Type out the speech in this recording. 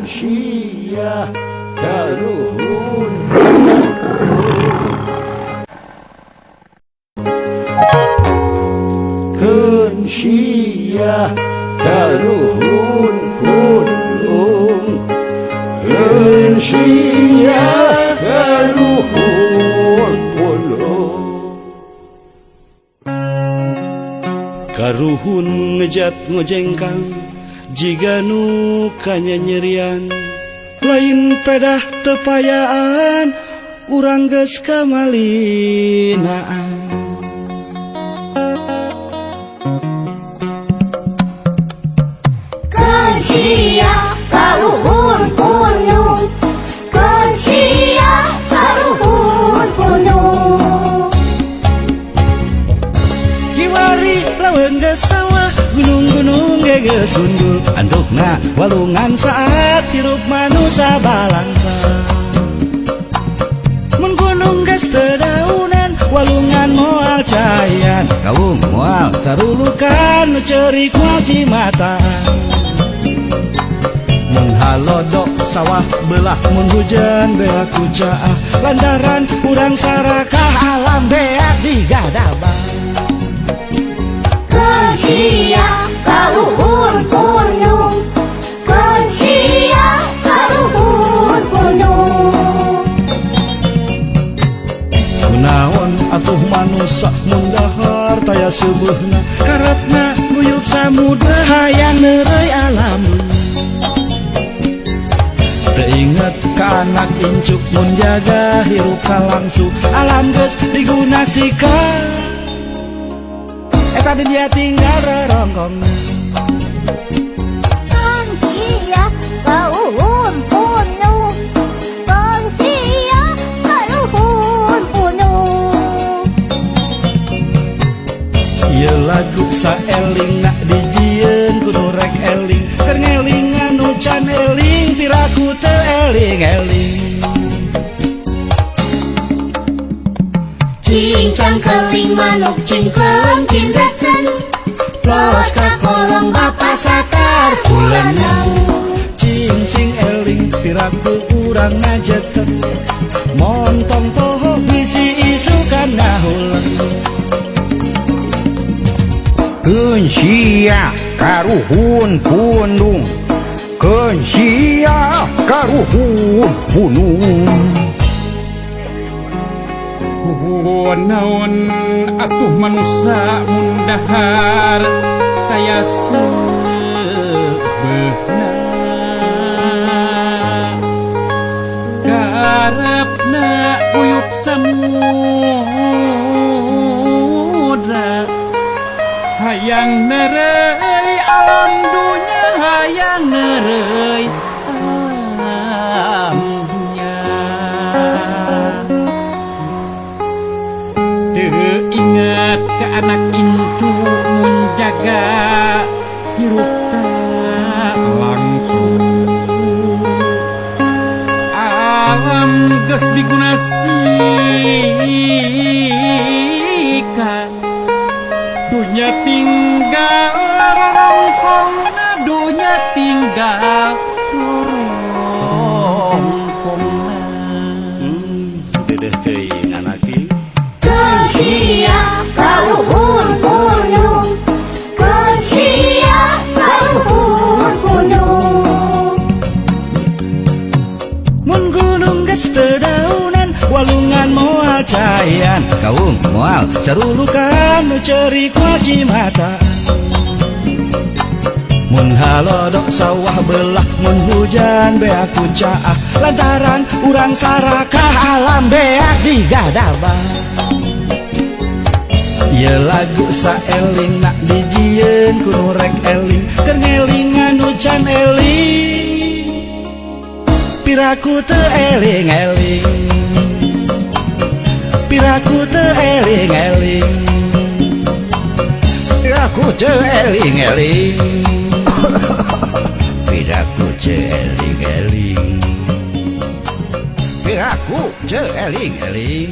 sia karuhun keun sia karuhun pulung keun sia karuhun pulung karuhun ngejat ngojengkang jiga nu kanyanyerian lain pedah tepayaan urang geus kamalinaan keun sia karuhun punung keun sia karuhun punung kiwari laweung geus sawah gunung-gunung geus sundul andukna walungan saat hirup manusia balangsa mun gunung geus teu daunan walungan moal cayan kaung moal sarulukan nu ceurik moal cimataan mun halodok sawah belah mun hujan beak kucaah lantaran urang sarakah alam beak digadabah keun sia karuhun punung keun sia karuhun punung kunaon atuh manusia mun dahar taya seubeuna karetna guyup samudra hayang neureuy alam teu inget ka anak incuk mun jaga hirup kalangsu alam geus digunasikeun eta di dia tinggal rerongkong keun sia karuhun punung keun sia karuhun punung ieu lagu saeling nak dijieun kudu rek eling keur ngelingan nu can eling piraku teu eling-eling cincang keling manuk cingkeun cindekeun plos ka kolong bapa sakar pulanang cincing eling piraku urang ngajekeun montong toho bisi isukan ngahulang keun sia karuhun punung keun sia karuhun punung naon atuh manusia mundahar kaya sebeuna garepna uyup samudra hayang neureuy alam dunya hayang neureuy alam dunya ingat ke anak incu mun jaga hirup langsung alam geus digunasikeun dunya tinggal rorongkongna dunya tinggal rorongkongna dedeh teuing anaki keun sia karuhun punung keun sia karuhun punung mun gunung geus teu daunan walungan moal cayan kaung moal carulukan nu ceurik moal cimataan mun halodok sawah belah mun hujan beak kucaah lantaran urang sarakah alam beak digadabah ieu lagu saeling nak dijieun kudu rek eling keur ngelingan nu can eling piraku teu eling-eling piraku teu eling-eling piraku teu eling-eling piraku teu eling-eling piraku teu eling-eling